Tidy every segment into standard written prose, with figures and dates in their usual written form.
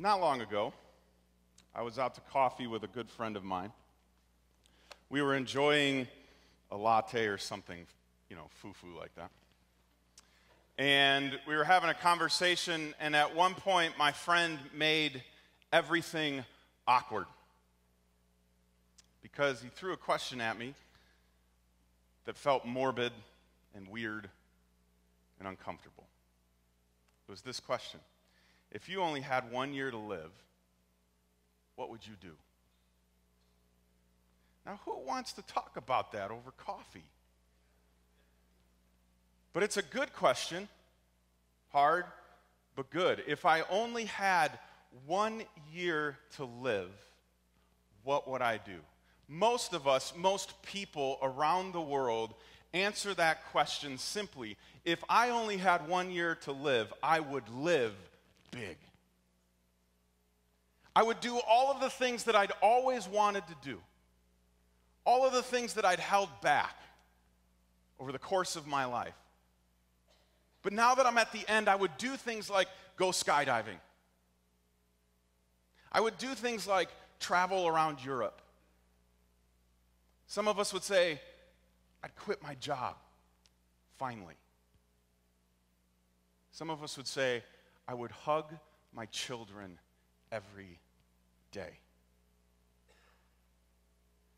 Not long ago, I was out to coffee with a good friend of mine. We were enjoying a latte or something, foo-foo like that. And we were having a conversation, and at one point, my friend made everything awkward because he threw a question at me that felt morbid and weird and uncomfortable. It was this question: if you only had 1 year to live, what would you do? Now, who wants to talk about that over coffee? But it's a good question. Hard, but good. If I only had 1 year to live, what would I do? Most of us, most people around the world answer that question simply: if I only had 1 year to live, I would live big. I would do all of the things that I'd always wanted to do, all of the things that I'd held back over the course of my life. But now that I'm at the end, I would do things like go skydiving. I would do things like travel around Europe. Some of us would say, I'd quit my job, finally. Some of us would say, I would hug my children every day.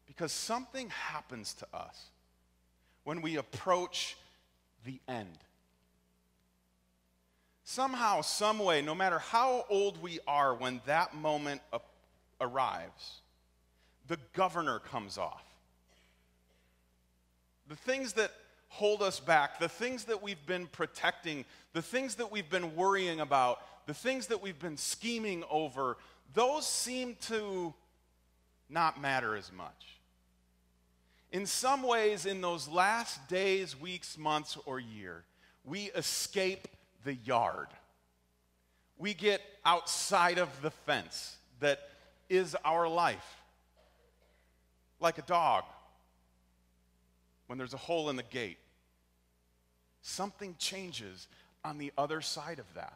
Because something happens to us when we approach the end. Somehow, some way, no matter how old we are when that moment arrives, the governor comes off. The things that hold us back, the things that we've been protecting, the things that we've been worrying about, the things that we've been scheming over, those seem to not matter as much. In some ways, in those last days, weeks, months, or year, we escape the yard. We get outside of the fence that is our life. Like a dog, when there's a hole in the gate, something changes on the other side of that.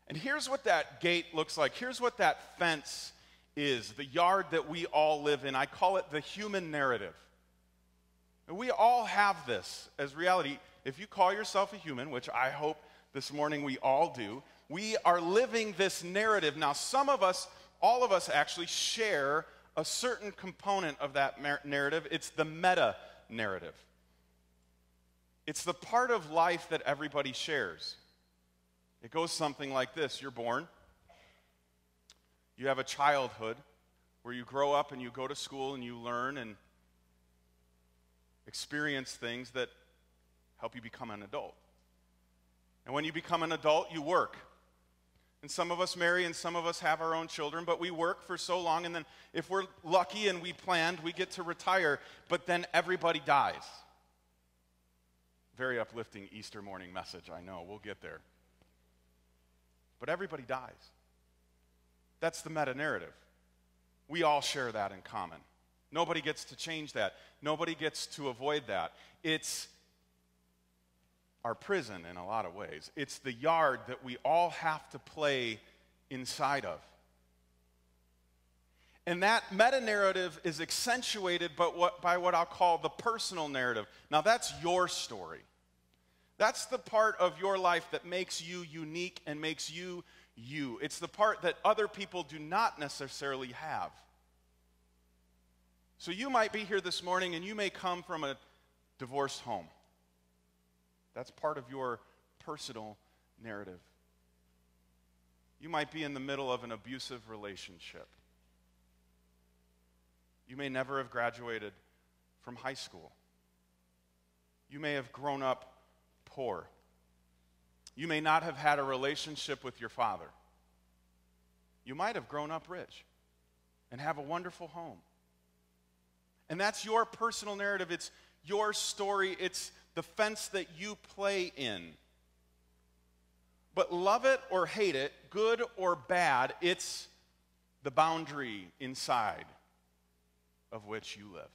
And here's what that gate looks like. Here's what that fence is, the yard that we all live in. I call it the human narrative. And we all have this as reality. If you call yourself a human, which I hope this morning we all do, we are living this narrative. Now, some of us, all of us actually share a certain component of that narrative. It's the meta-narrative. It's the part of life that everybody shares. It goes something like this. You're born. You have a childhood where you grow up and you go to school and you learn and experience things that help you become an adult. And when you become an adult, you work. And some of us marry and some of us have our own children, but we work for so long, and then if we're lucky and we planned, we get to retire, but then everybody dies. Very uplifting Easter morning message, I know. We'll get there. But everybody dies. That's the meta-narrative. We all share that in common. Nobody gets to change that. Nobody gets to avoid that. It's our prison in a lot of ways. It's the yard that we all have to play inside of. And that meta-narrative is accentuated by what I'll call the personal narrative. Now, that's your story. That's the part of your life that makes you unique and makes you you. It's the part that other people do not necessarily have. So you might be here this morning and you may come from a divorced home. That's part of your personal narrative. You might be in the middle of an abusive relationship. You may never have graduated from high school. You may have grown up poor. You may not have had a relationship with your father. You might have grown up rich and have a wonderful home. And that's your personal narrative. It's your story. It's the fence that you play in. But love it or hate it, good or bad, it's the boundary inside of which you live.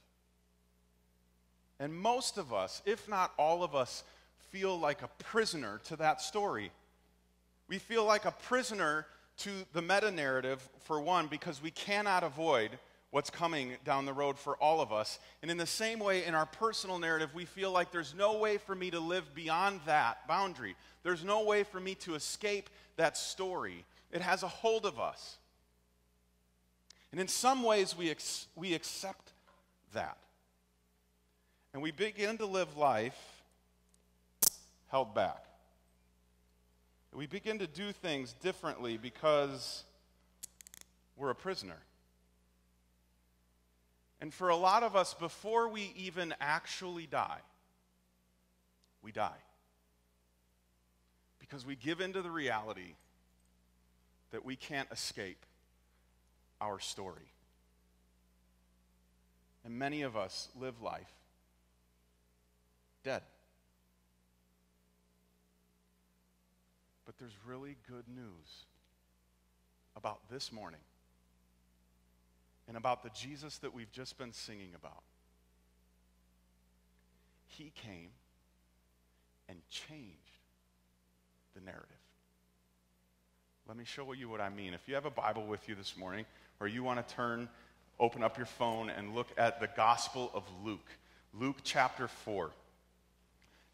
And most of us, if not all of us, feel like a prisoner to that story. We feel like a prisoner to the meta-narrative, for one, because we cannot avoid what's coming down the road for all of us. And in the same way, in our personal narrative, we feel like there's no way for me to live beyond that boundary. There's no way for me to escape that story. It has a hold of us. And in some ways, we accept that. And we begin to live life held back. We begin to do things differently because we're a prisoner. And for a lot of us, before we even actually die, we die. Because we give into the reality that we can't escape our story. And many of us live life dead. But there's really good news about this morning and about the Jesus that we've just been singing about. He came and changed the narrative. Let me show you what I mean. If you have a Bible with you this morning, or you want to open up your phone and look at the Gospel of Luke, Luke chapter 4.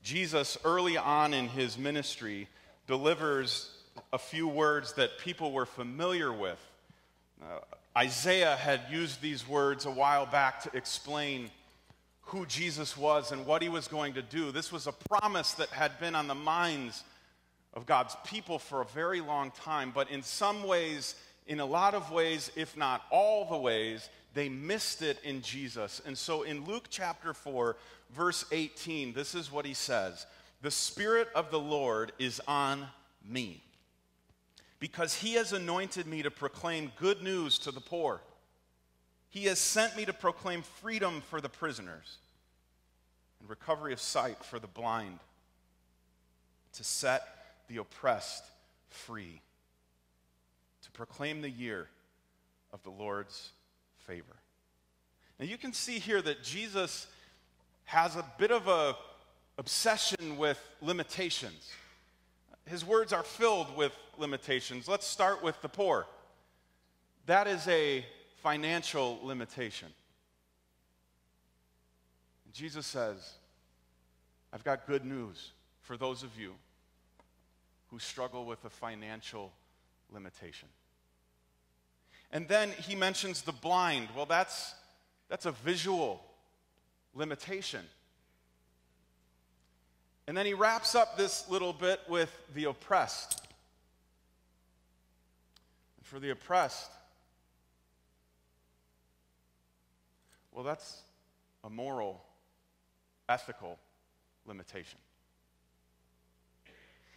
Jesus, early on in his ministry, delivers a few words that people were familiar with. Isaiah had used these words a while back to explain who Jesus was and what he was going to do. This was a promise that had been on the minds of God's people for a very long time, but in some ways, in a lot of ways, if not all the ways, they missed it in Jesus. And so in Luke chapter 4, verse 18, this is what he says: "The Spirit of the Lord is on me, because he has anointed me to proclaim good news to the poor. He has sent me to proclaim freedom for the prisoners and recovery of sight for the blind, to set the oppressed free, to proclaim the year of the Lord's favor." Now you can see here that Jesus has a bit of an obsession with limitations. His words are filled with limitations. Let's start with the poor. That is a financial limitation. And Jesus says, I've got good news for those of you who struggle with a financial limitation. And then he mentions the blind. Well, that's a visual limitation. And then he wraps up this little bit with the oppressed. And for the oppressed, well, that's a moral, ethical limitation.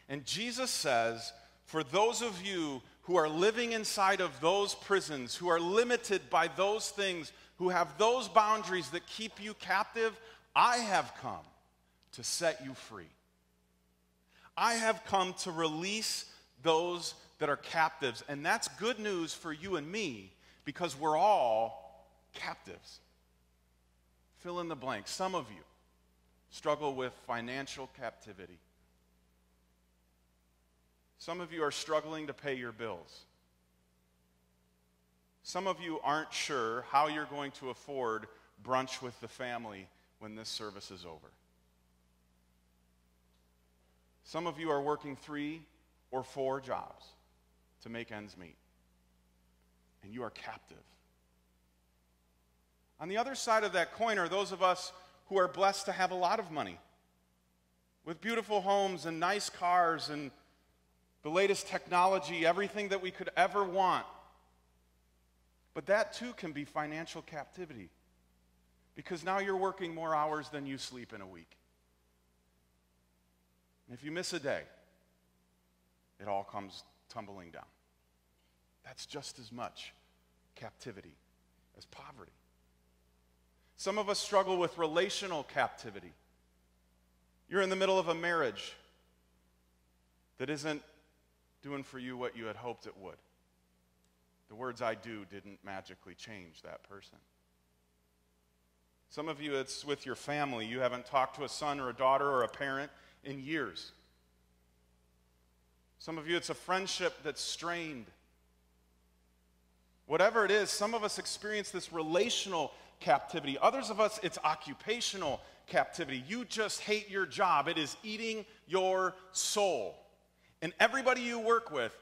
And Jesus says, for those of you who are living inside of those prisons, who are limited by those things, who have those boundaries that keep you captive, I have come to set you free. I have come to release those that are captives. And that's good news for you and me, because we're all captives. Fill in the blank. Some of you struggle with financial captivity. Some of you are struggling to pay your bills. Some of you aren't sure how you're going to afford brunch with the family when this service is over. Some of you are working 3 or 4 jobs to make ends meet, and you are captive. On the other side of that coin are those of us who are blessed to have a lot of money, with beautiful homes and nice cars and the latest technology, everything that we could ever want. But that too can be financial captivity, because now you're working more hours than you sleep in a week. And if you miss a day, it all comes tumbling down. That's just as much captivity as poverty. Some of us struggle with relational captivity. You're in the middle of a marriage that isn't doing for you what you had hoped it would. The words "I do" didn't magically change that person. Some of you, it's with your family. You haven't talked to a son or a daughter or a parent in years. Some of you, it's a friendship that's strained. Whatever it is, some of us experience this relational captivity. Others of us, it's occupational captivity. You just hate your job. It is eating your soul. And everybody you work with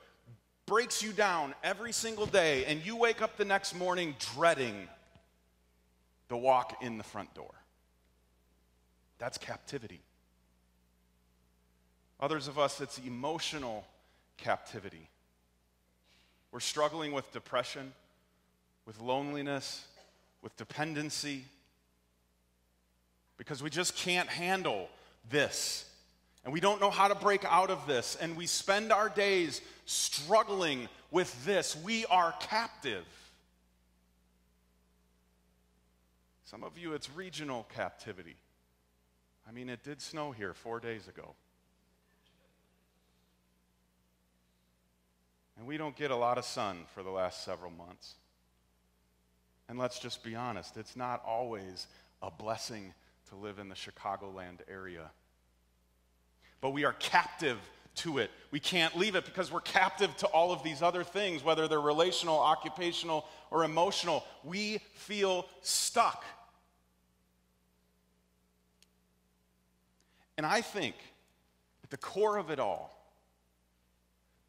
breaks you down every single day, and you wake up the next morning dreading the walk in the front door. That's captivity. Others of us, it's emotional captivity. We're struggling with depression, with loneliness, with dependency, because we just can't handle this. And we don't know how to break out of this. And we spend our days struggling with this. We are captive. Some of you, it's regional captivity. I mean, it did snow here 4 days ago. And we don't get a lot of sun for the last several months. And let's just be honest, it's not always a blessing to live in the Chicagoland area. But we are captive to it. We can't leave it because we're captive to all of these other things, whether they're relational, occupational, or emotional. We feel stuck. And I think at the core of it all,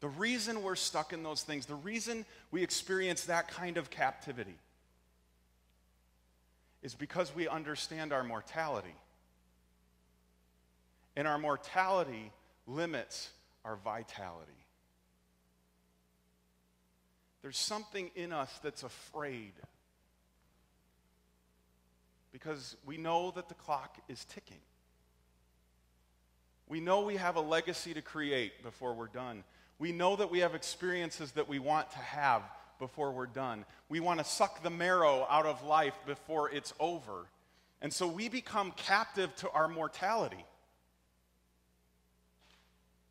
the reason we're stuck in those things, the reason we experience that kind of captivity, is because we understand our mortality. And our mortality limits our vitality. There's something in us that's afraid because we know that the clock is ticking. We know we have a legacy to create before we're done. We know that we have experiences that we want to have before we're done. We want to suck the marrow out of life before it's over. And so we become captive to our mortality.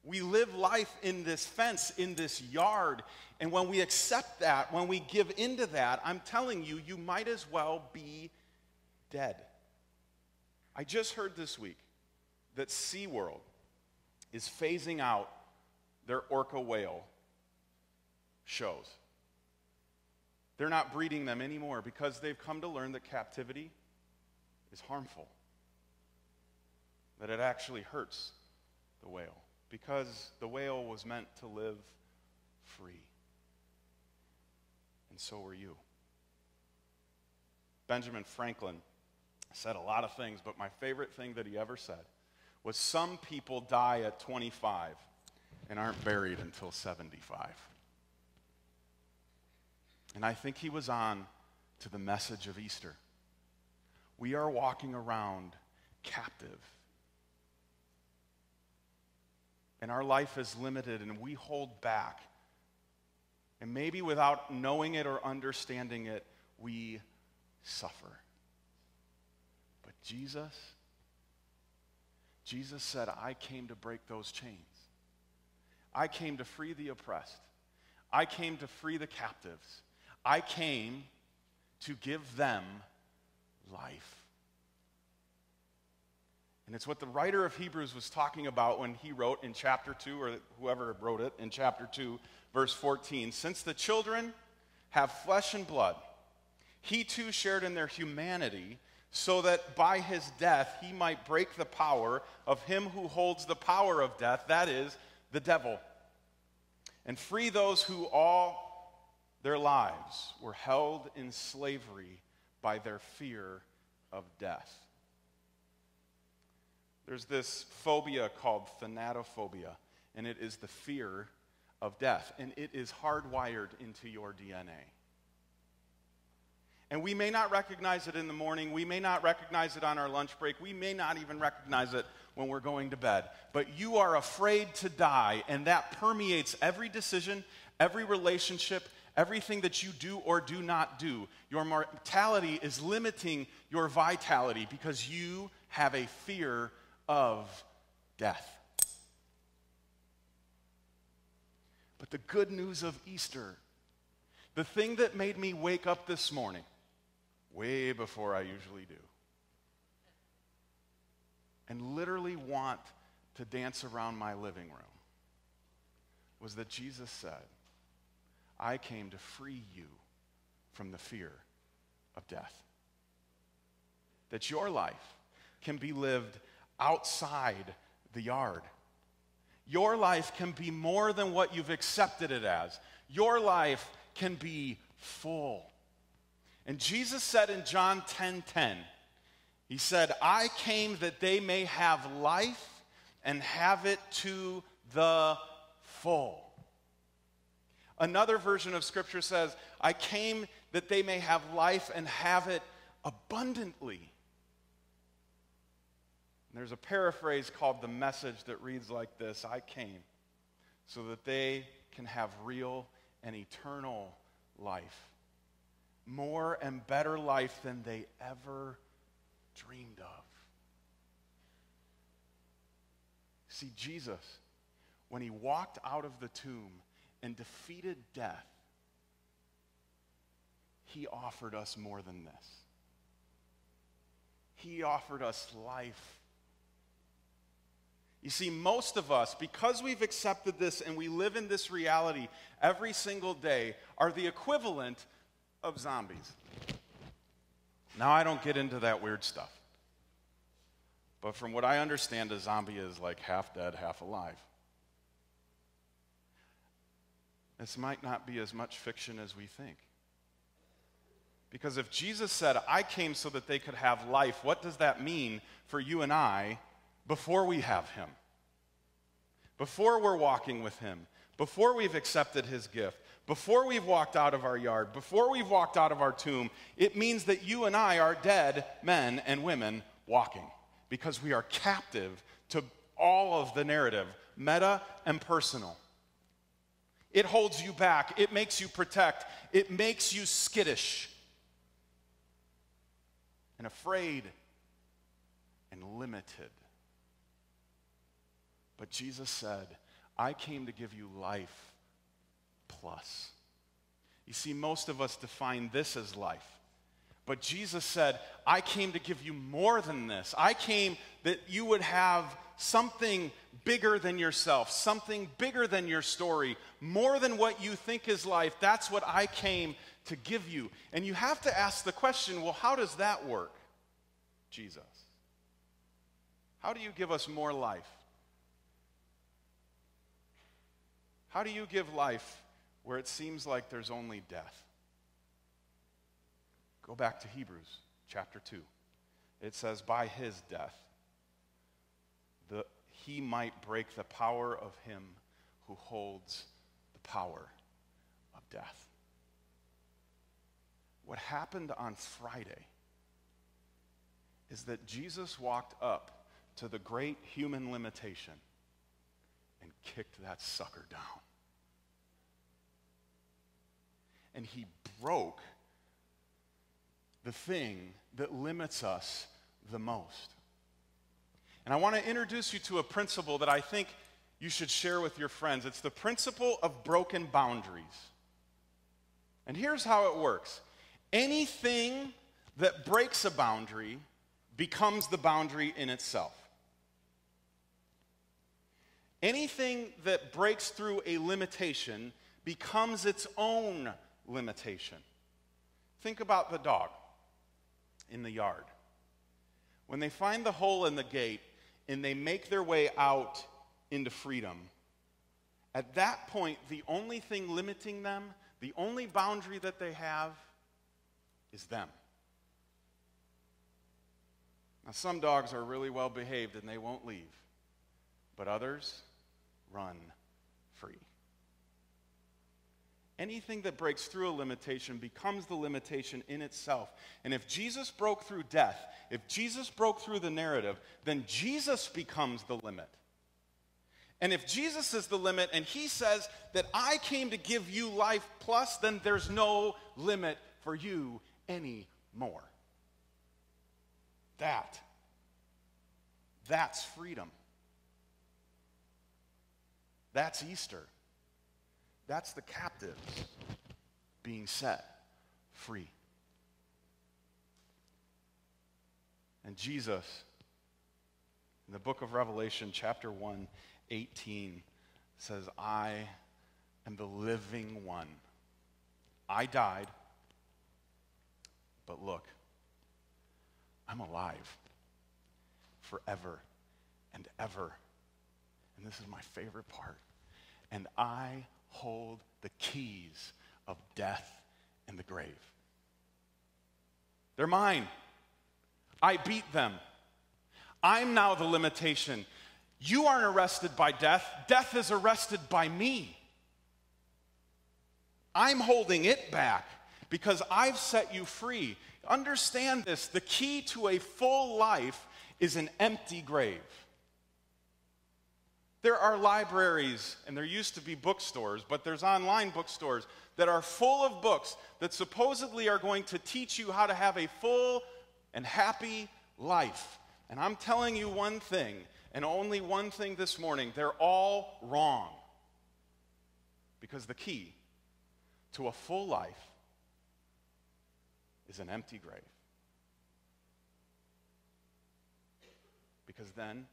We live life in this fence, in this yard. And when we accept that, when we give into that, I'm telling you, you might as well be dead. I just heard this week that SeaWorld is phasing out their orca whale shows. They're not breeding them anymore because they've come to learn that captivity is harmful, that it actually hurts the whale, because the whale was meant to live free. And so are you. Benjamin Franklin said a lot of things, but my favorite thing that he ever said was, some people die at 25 and aren't buried until 75. And I think he was on to the message of Easter. We are walking around captive. And our life is limited and we hold back. And maybe without knowing it or understanding it, we suffer. But Jesus said, I came to break those chains. I came to free the oppressed. I came to free the captives. I came to give them life. And it's what the writer of Hebrews was talking about when he wrote in chapter 2, or whoever wrote it, in chapter 2, verse 14. Since the children have flesh and blood, he too shared in their humanity, so that by his death he might break the power of him who holds the power of death, that is, the devil, and free those who all their lives were held in slavery by their fear of death. There's this phobia called thanatophobia, and it is the fear of death, and it is hardwired into your DNA. And we may not recognize it in the morning, we may not recognize it on our lunch break, we may not even recognize it when we're going to bed, but you are afraid to die, and that permeates every decision, every relationship, everything that you do or do not do. Your mortality is limiting your vitality because you have a fear of death. But the good news of Easter, the thing that made me wake up this morning, way before I usually do, and literally want to dance around my living room, was that Jesus said, I came to free you from the fear of death. That your life can be lived outside the yard. Your life can be more than what you've accepted it as. Your life can be full. And Jesus said in John 10:10, he said, I came that they may have life and have it to the full. Another version of Scripture says, I came that they may have life and have it abundantly. And there's a paraphrase called The Message that reads like this, I came so that they can have real and eternal life. More and better life than they ever dreamed of. See, Jesus, when he walked out of the tomb and defeated death, he offered us more than this. He offered us life. You see, most of us, because we've accepted this and we live in this reality every single day, are the equivalent of zombies. Now, I don't get into that weird stuff. But from what I understand, a zombie is like half dead, half alive. This might not be as much fiction as we think. Because if Jesus said, I came so that they could have life, what does that mean for you and I before we have him? Before we're walking with him, before we've accepted his gift, before we've walked out of our yard, before we've walked out of our tomb, it means that you and I are dead men and women walking because we are captive to all of the narrative, meta and personal. It holds you back. It makes you protect. It makes you skittish and afraid and limited. But Jesus said, I came to give you life plus. You see, most of us define this as life. But Jesus said, I came to give you more than this. I came that you would have something bigger than yourself, something bigger than your story, more than what you think is life. That's what I came to give you. And you have to ask the question, well, how does that work, Jesus? How do you give us more life? How do you give life where it seems like there's only death? Go back to Hebrews chapter 2. It says, by his death, he might break the power of him who holds the power of death. What happened on Friday is that Jesus walked up to the great human limitation and kicked that sucker down. And he broke the thing that limits us the most. And I want to introduce you to a principle that I think you should share with your friends. It's the principle of broken boundaries. And here's how it works. Anything that breaks a boundary becomes the boundary in itself. Anything that breaks through a limitation becomes its own limitation. Think about the dog in the yard. When they find the hole in the gate and they make their way out into freedom, at that point, the only thing limiting them, the only boundary that they have, is them. Now, some dogs are really well behaved and they won't leave, but others run free. Anything that breaks through a limitation becomes the limitation in itself. And if Jesus broke through death, if Jesus broke through the narrative, then Jesus becomes the limit. And if Jesus is the limit and he says that I came to give you life plus, then there's no limit for you anymore. That's freedom. That's Easter. That's the captives being set free. And Jesus, in the book of Revelation, chapter 1, 18, says, I am the living one. I died, but look, I'm alive forever and ever. And this is my favorite part. And I hold the keys of death and the grave. They're mine. I beat them. I'm now the limitation. You aren't arrested by death. Death is arrested by me. I'm holding it back because I've set you free. Understand this. The key to a full life is an empty grave. There are libraries, and there used to be bookstores, but there's online bookstores that are full of books that supposedly are going to teach you how to have a full and happy life. And I'm telling you one thing, and only one thing this morning, they're all wrong. Because the key to a full life is an empty grave. Because then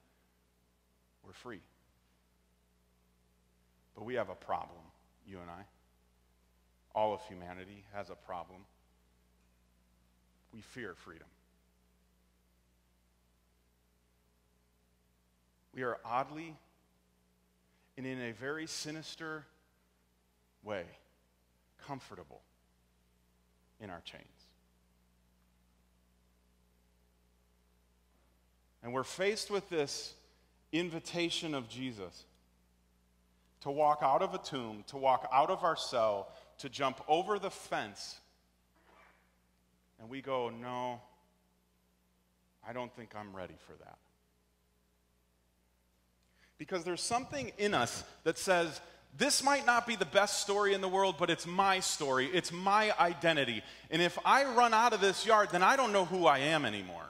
we're free. But we have a problem, you and I. All of humanity has a problem. We fear freedom. We are oddly and in a very sinister way comfortable in our chains. And we're faced with this invitation of Jesus to walk out of a tomb, to walk out of our cell, to jump over the fence. And we go, no, I don't think I'm ready for that. Because there's something in us that says, this might not be the best story in the world, but it's my story. It's my identity. And if I run out of this yard, then I don't know who I am anymore.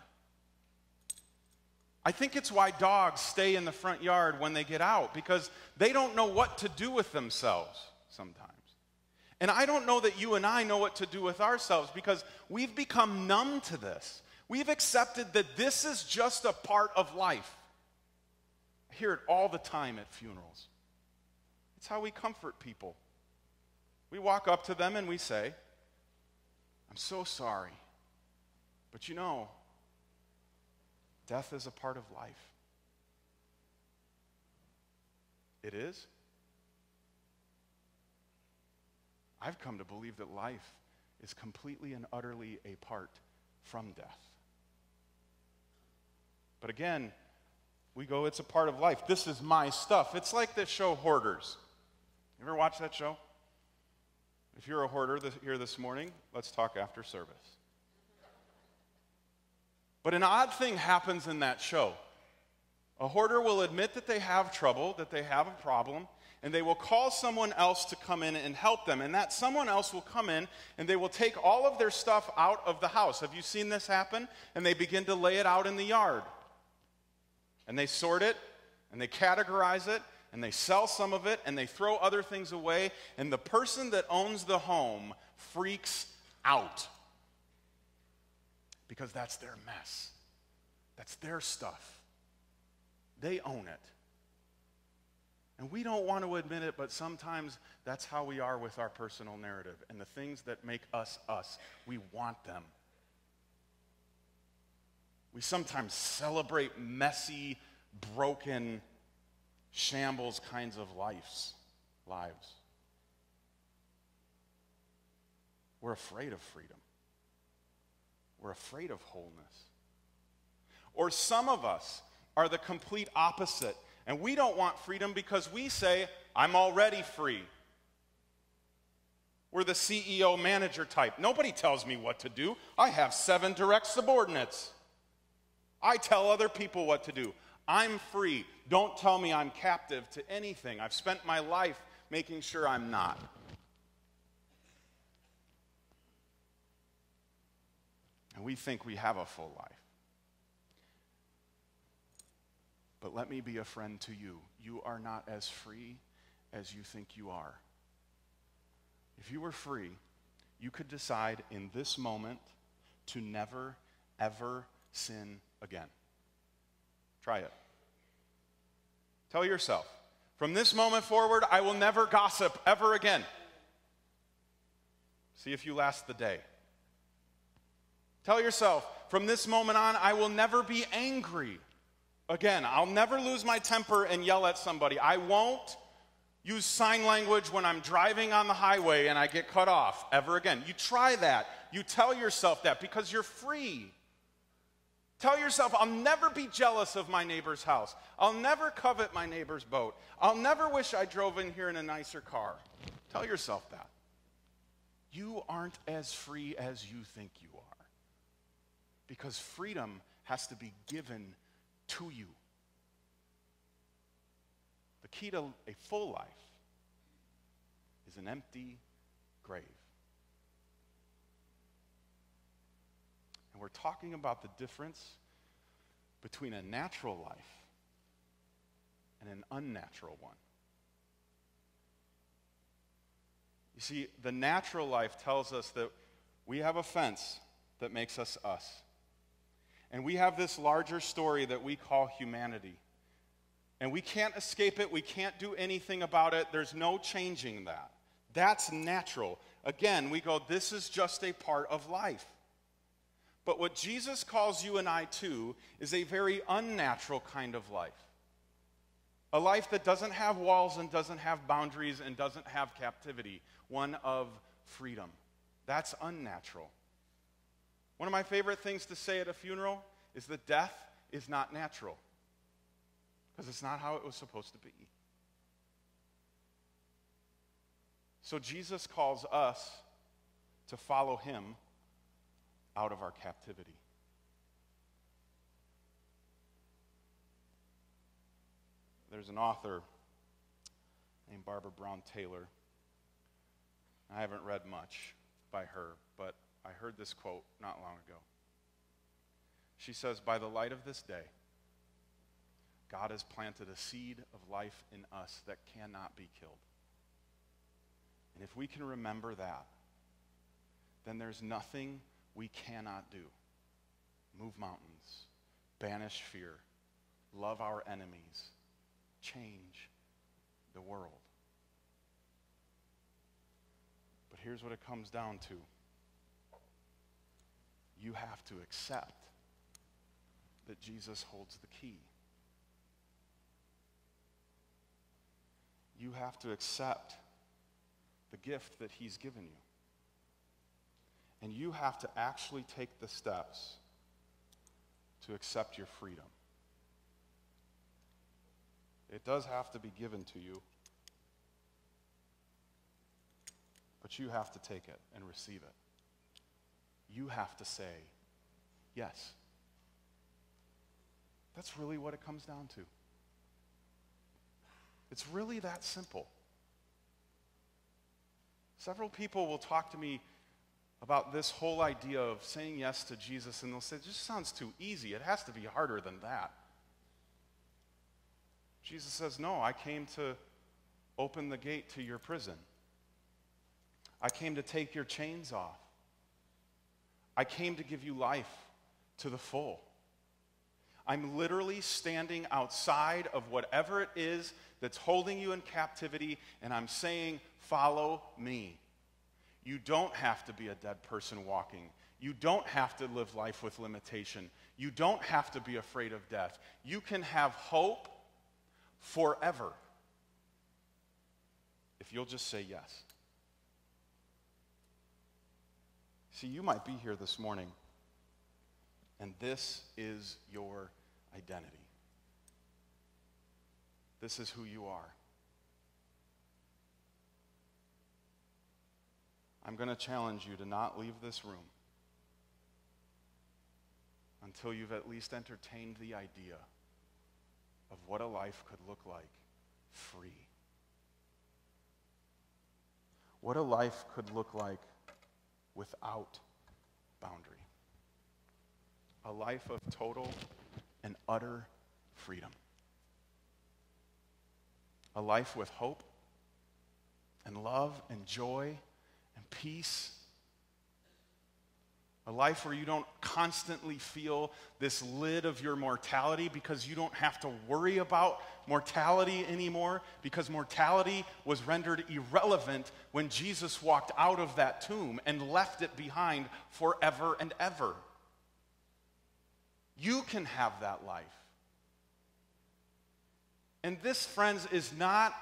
I think it's why dogs stay in the front yard when they get out, because they don't know what to do with themselves sometimes. And I don't know that you and I know what to do with ourselves, because we've become numb to this. We've accepted that this is just a part of life. I hear it all the time at funerals. It's how we comfort people. We walk up to them and we say, I'm so sorry, but you know, death is a part of life. It is. I've come to believe that life is completely and utterly apart from death. But again, we go, it's a part of life. This is my stuff. It's like this show, Hoarders. You ever watch that show? If you're a hoarder here this morning, let's talk after service. But an odd thing happens in that show. A hoarder will admit that they have trouble, that they have a problem, and they will call someone else to come in and help them. And that someone else will come in, and they will take all of their stuff out of the house. Have you seen this happen? And they begin to lay it out in the yard. And they sort it, and they categorize it, and they sell some of it, and they throw other things away. And the person that owns the home freaks out. Because that's their mess. That's their stuff. They own it. And we don't want to admit it, but sometimes that's how we are with our personal narrative. And the things that make us us, we want them. We sometimes celebrate messy, broken, shambles kinds of lives. We're afraid of freedom. We're afraid of wholeness. Or some of us are the complete opposite, and we don't want freedom because we say, I'm already free. We're the CEO manager type. Nobody tells me what to do. I have 7 direct subordinates. I tell other people what to do. I'm free. Don't tell me I'm captive to anything. I've spent my life making sure I'm not. And we think we have a full life. But let me be a friend to you. You are not as free as you think you are. If you were free, you could decide in this moment to never, ever sin again. Try it. Tell yourself, From this moment forward, I will never gossip ever again. See if you last the day. Tell yourself, from this moment on, I will never be angry again. I'll never lose my temper and yell at somebody. I won't use sign language when I'm driving on the highway and I get cut off ever again. You try that. You tell yourself that because you're free. Tell yourself, I'll never be jealous of my neighbor's house. I'll never covet my neighbor's boat. I'll never wish I drove in here in a nicer car. Tell yourself that. You aren't as free as you think you are. Because freedom has to be given to you. The key to a full life is an empty grave. And we're talking about the difference between a natural life and an unnatural one. You see, the natural life tells us that we have a fence that makes us us. And we have this larger story that we call humanity. And we can't escape it. We can't do anything about it. There's no changing that. That's natural. Again, we go, this is just a part of life. But what Jesus calls you and I to is a very unnatural kind of life. A life that doesn't have walls and doesn't have boundaries and doesn't have captivity. One of freedom. That's unnatural. One of my favorite things to say at a funeral is that death is not natural. Because it's not how it was supposed to be. So Jesus calls us to follow him out of our captivity. There's an author named Barbara Brown Taylor. I haven't read much by her, but I heard this quote not long ago. She says, "By the light of this day, God has planted a seed of life in us that cannot be killed. And if we can remember that, then there's nothing we cannot do. Move mountains, banish fear, love our enemies, change the world." But here's what it comes down to. You have to accept that Jesus holds the key. You have to accept the gift that he's given you. And you have to actually take the steps to accept your freedom. It does have to be given to you, but you have to take it and receive it. You have to say yes. That's really what it comes down to. It's really that simple. Several people will talk to me about this whole idea of saying yes to Jesus, and they'll say, it just sounds too easy. It has to be harder than that. Jesus says, no, I came to open the gate to your prison. I came to take your chains off. I came to give you life to the full. I'm literally standing outside of whatever it is that's holding you in captivity, and I'm saying, follow me. You don't have to be a dead person walking. You don't have to live life with limitation. You don't have to be afraid of death. You can have hope forever if you'll just say yes. See, you might be here this morning, and this is your identity. This is who you are. I'm going to challenge you to not leave this room until you've at least entertained the idea of what a life could look like free. What a life could look like without boundary. A life of total and utter freedom. A life with hope and love and joy and peace A life where you don't constantly feel this lid of your mortality because you don't have to worry about mortality anymore, because mortality was rendered irrelevant when Jesus walked out of that tomb and left it behind forever and ever. You can have that life. And this, friends, is not,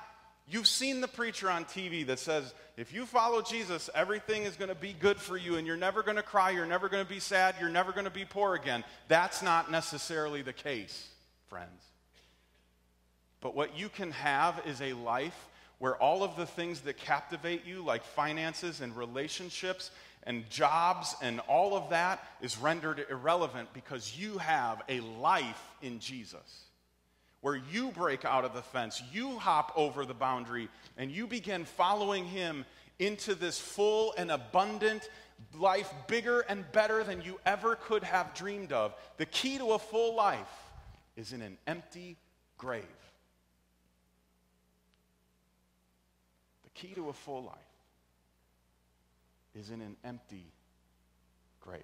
you've seen the preacher on TV that says, if you follow Jesus, everything is going to be good for you and you're never going to cry, you're never going to be sad, you're never going to be poor again. That's not necessarily the case, friends. But what you can have is a life where all of the things that captivate you, like finances and relationships and jobs and all of that, is rendered irrelevant because you have a life in Jesus, where you break out of the fence, you hop over the boundary, and you begin following him into this full and abundant life, bigger and better than you ever could have dreamed of. The key to a full life is in an empty grave. The key to a full life is in an empty grave.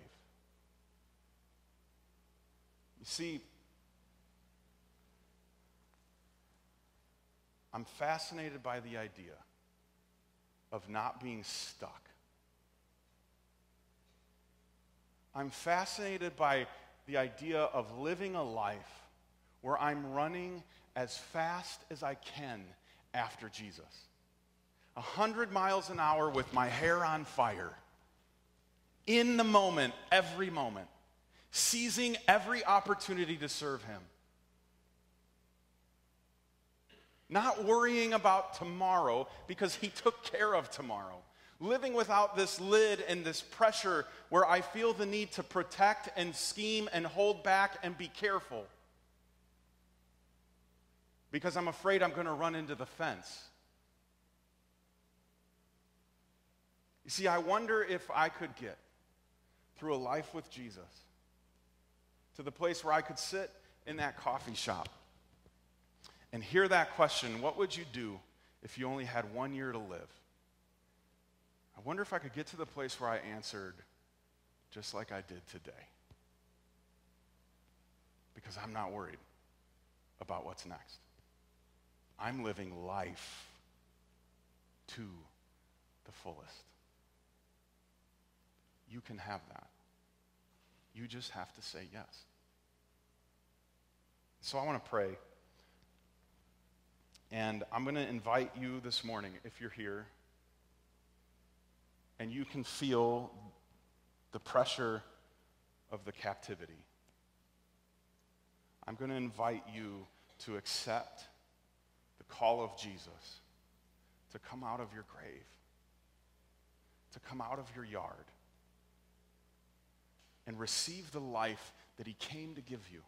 You see, I'm fascinated by the idea of not being stuck. I'm fascinated by the idea of living a life where I'm running as fast as I can after Jesus. 100 miles an hour with my hair on fire. In the moment, every moment. Seizing every opportunity to serve him. Not worrying about tomorrow because he took care of tomorrow. Living without this lid and this pressure where I feel the need to protect and scheme and hold back and be careful. Because I'm afraid I'm going to run into the fence. You see, I wonder if I could get through a life with Jesus to the place where I could sit in that coffee shop and hear that question, what would you do if you only had 1 year to live? I wonder if I could get to the place where I answered just like I did today. Because I'm not worried about what's next. I'm living life to the fullest. You can have that. You just have to say yes. So I want to pray. And I'm going to invite you this morning, if you're here, and you can feel the pressure of the captivity. I'm going to invite you to accept the call of Jesus, to come out of your grave, to come out of your yard, and receive the life that he came to give you,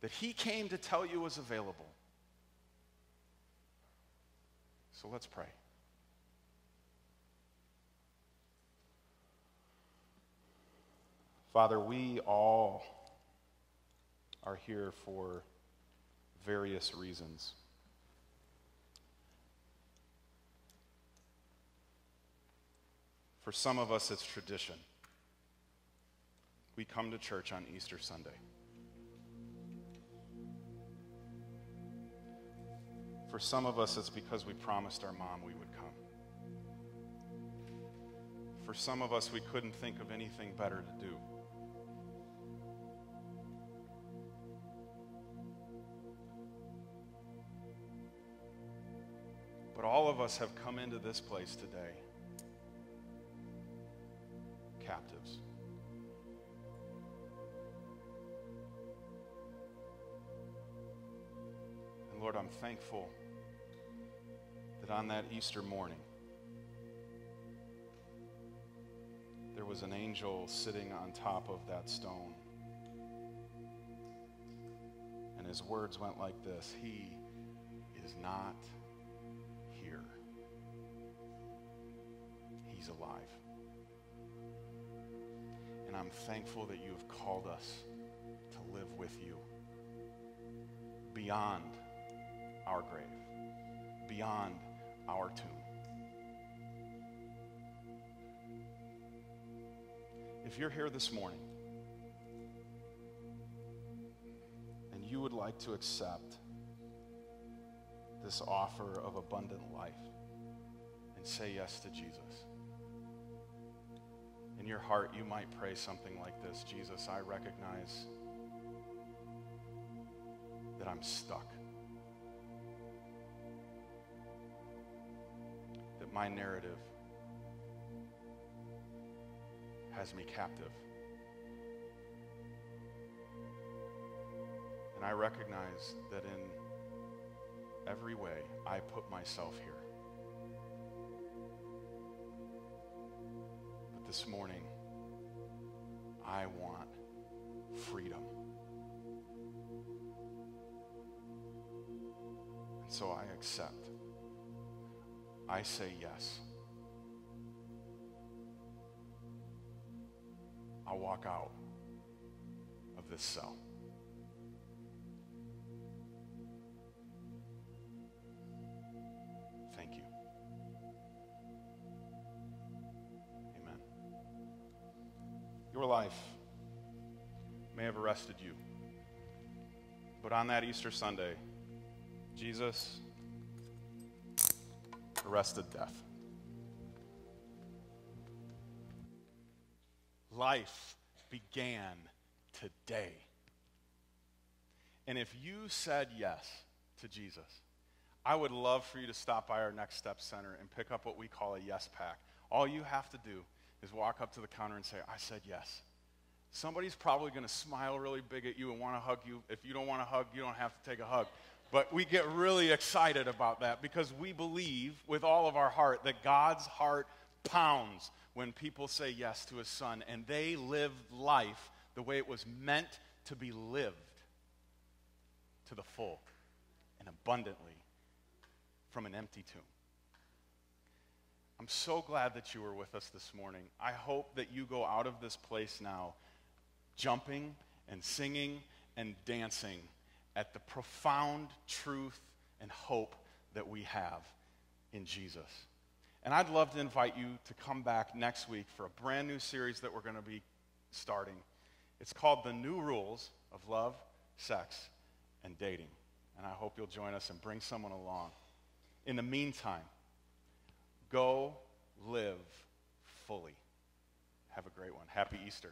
that he came to tell you was available. So let's pray. Father, we all are here for various reasons. For some of us, it's tradition. We come to church on Easter Sunday. For some of us, it's because we promised our mom we would come. For some of us, we couldn't think of anything better to do. But all of us have come into this place today captives. And Lord, I'm thankful that on that Easter morning, there was an angel sitting on top of that stone. And his words went like this: He is not here. He's alive. And I'm thankful that you have called us to live with you beyond our grave, beyond our tomb. If you're here this morning and you would like to accept this offer of abundant life and say yes to Jesus, in your heart you might pray something like this: Jesus, I recognize that I'm stuck, that my narrative has me captive. And I recognize that in every way I put myself here. But this morning, I want freedom. And so I accept. I say yes. I'll walk out of this cell. Thank you. Amen. Your life may have arrested you, but on that Easter Sunday, Jesus arrested death. Life began today. And if you said yes to Jesus, I would love for you to stop by our Next Step Center and pick up what we call a yes pack. All you have to do is walk up to the counter and say, I said yes. Somebody's probably going to smile really big at you and want to hug you. If you don't want to hug, you don't have to take a hug. But we get really excited about that because we believe with all of our heart that God's heart pounds when people say yes to his son and they live life the way it was meant to be lived, to the full and abundantly from an empty tomb. I'm so glad that you were with us this morning. I hope that you go out of this place now jumping and singing and dancing at the profound truth and hope that we have in Jesus. And I'd love to invite you to come back next week for a brand new series that we're going to be starting. It's called The New Rules of Love, Sex, and Dating. And I hope you'll join us and bring someone along. In the meantime, go live fully. Have a great one. Happy Easter.